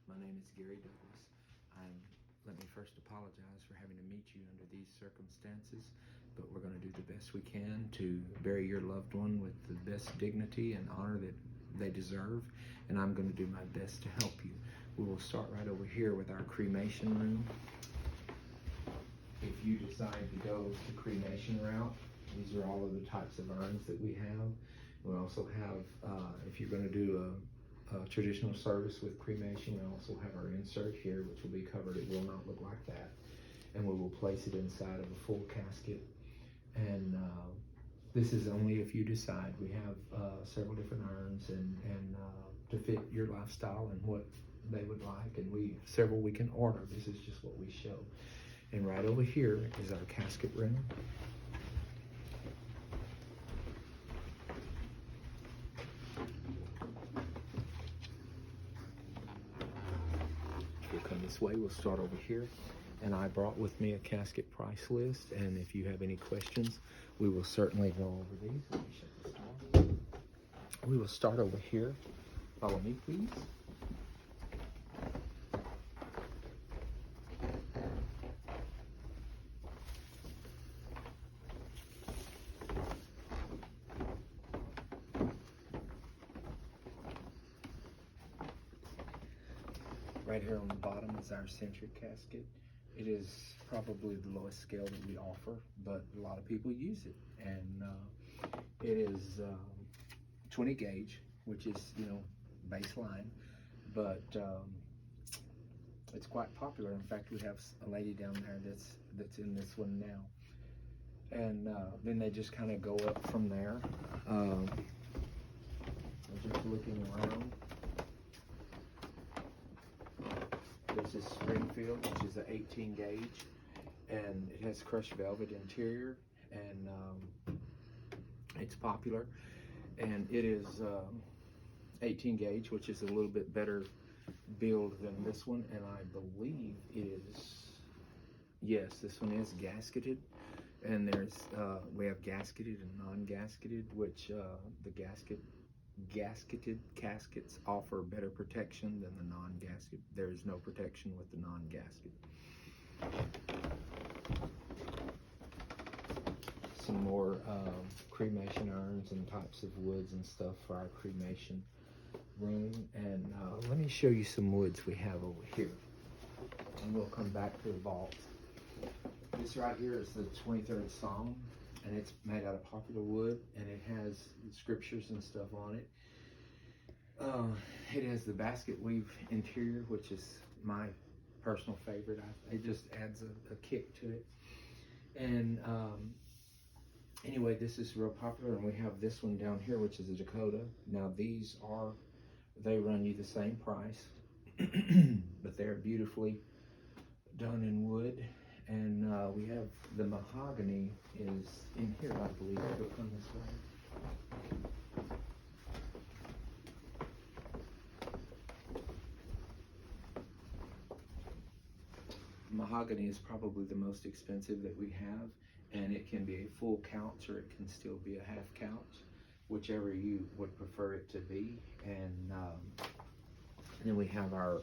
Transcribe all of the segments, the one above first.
My name is Gary Douglas. Let me first apologize for having to meet you under these circumstances, but we're going to do the best we can to bury your loved one with the best dignity and honor that they deserve, and I'm going to do my best to help you. We will start right over here with our cremation room. If you decide to go the cremation route, these are all of the types of urns that we have. We also have, if you're going to do a traditional service with cremation, we also have our insert here, which will be covered. It will not look like that, and we will place it inside of a full casket. And this is only if you decide. We have several different urns and to fit your lifestyle and what they would like, and several we can order. This is just what we show. And right over here is our casket room. We'll come this way. We'll start over here. And I brought with me a casket price list. And if you have any questions, we will certainly go over these. Let me shut this door. We will start over here. Follow me, please. Right here on the bottom is our centric casket. It is probably the lowest scale that we offer, but a lot of people use it. And it is 20 gauge, which is, baseline, but it's quite popular. In fact, we have a lady down there that's in this one now. And then they just kind of go up from there. Just looking around. This is Springfield, which is an 18 gauge, and it has crushed velvet interior, and it's popular. And it is 18 gauge, which is a little bit better build than this one, and I believe yes, this one is gasketed. And we have gasketed and non-gasketed, which the gasketed caskets offer better protection than the non-gasket. There is no protection with the non-gasket. Some more cremation urns and types of woods and stuff for our cremation room. And let me show you some woods we have over here. And we'll come back to the vault. This right here is the 23rd Psalm, and it's made out of popular wood, and it has scriptures and stuff on it. It has the basket weave interior, which is my personal favorite. It just adds a kick to it. And anyway, this is real popular, and we have this one down here, which is a Dakota. Now they run you the same price, but they're beautifully done in wood. And we have the mahogany is in here, I believe. It'll come this way. Mahogany is probably the most expensive that we have, and it can be a full couch or it can still be a half couch, whichever you would prefer it to be. And then we have our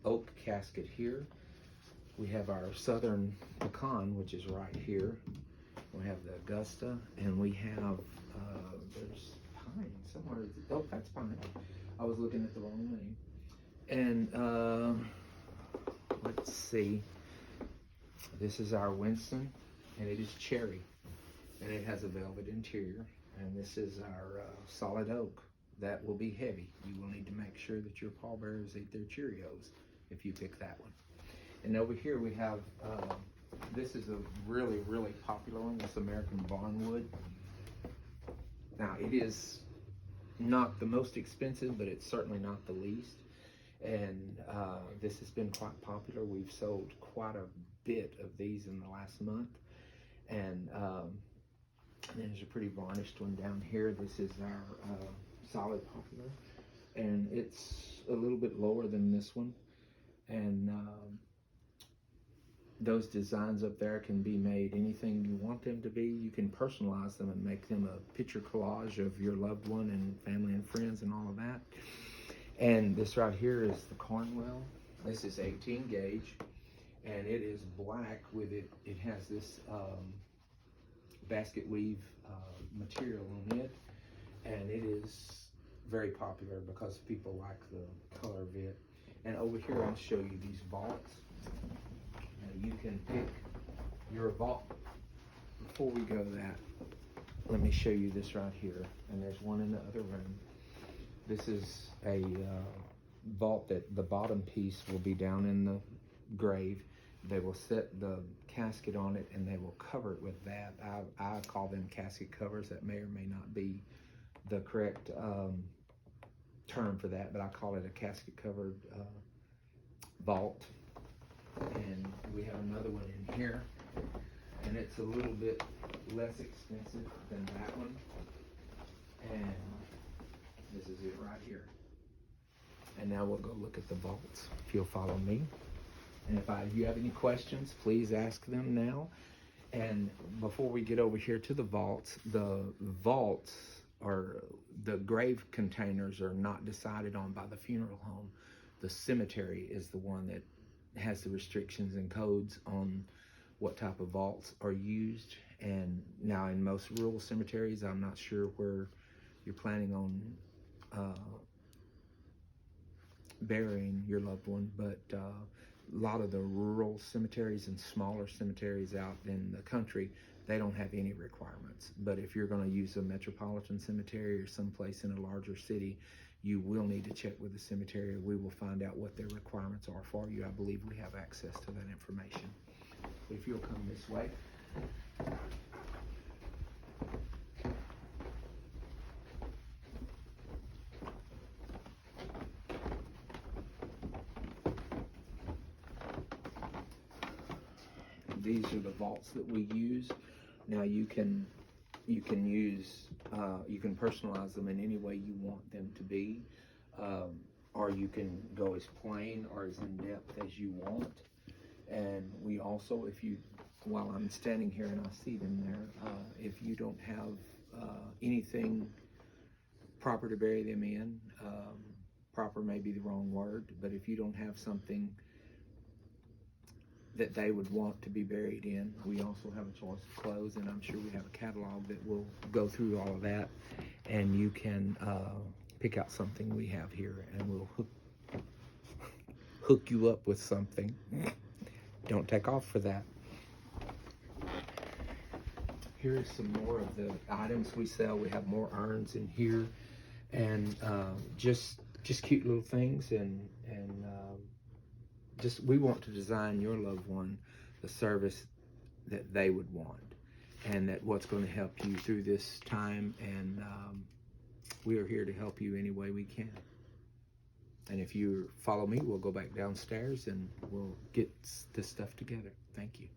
oak casket here. We have our Southern Pecan, which is right here. We have the Augusta, and we have, there's pine somewhere. Oh, that's pine. I was looking at the wrong name. And let's see. This is our Winston, and it is cherry, and it has a velvet interior. And this is our solid oak. That will be heavy. You will need to make sure that your pallbearers eat their Cheerios if you pick that one. And over here we have, this is a really, really popular one, this American Barnwood. Now, it is not the most expensive, but it's certainly not the least. And this has been quite popular. We've sold quite a bit of these in the last month. And there's a pretty varnished one down here. This is our solid popular. And it's a little bit lower than this one. And those designs up there can be made anything you want them to be. You can personalize them and make them a picture collage of your loved one and family and friends and all of that. And this right here is the Cornwell. This is 18 gauge, and it is black with it. It has this basket weave material on it, and it is very popular because people like the color of it. And over here, I'll show you these vaults. Now you can pick your vault. Before we go to that, let me show you this right here. And there's one in the other room. This is a vault that the bottom piece will be down in the grave. They will set the casket on it and they will cover it with that. I call them casket covers. That may or may not be the correct term for that, but I call it a casket covered vault. And we have another one in here, and it's a little bit less expensive than that one. And this is it right here. And now we'll go look at the vaults, if you'll follow me. And if you have any questions, please ask them now. And before we get over here to the vaults or the grave containers are not decided on by the funeral home. The cemetery is the one that has the restrictions and codes on what type of vaults are used. And now in most rural cemeteries, I'm not sure where you're planning on burying your loved one, but a lot of the rural cemeteries and smaller cemeteries out in the country, they don't have any requirements. But if you're going to use a metropolitan cemetery or someplace in a larger city, you will need to check with the cemetery. We will find out what their requirements are for you. I believe we have access to that information. If you'll come this way. These are the vaults that we use. Now you can personalize them in any way you want them to be, or you can go as plain or as in depth as you want. And we also, while I'm standing here and I see them there, if you don't have anything proper to bury them in, proper may be the wrong word, but if you don't have something that they would want to be buried in, we also have a choice of clothes, and I'm sure we have a catalog that will go through all of that, and you can pick out something we have here, and we'll hook you up with something. Don't take off for that. Here is some more of the items we sell. We have more urns in here, and just cute little things, and just we want to design your loved one the service that they would want, and that what's going to help you through this time. And we are here to help you any way we can. And if you follow me, we'll go back downstairs and we'll get this stuff together. Thank you.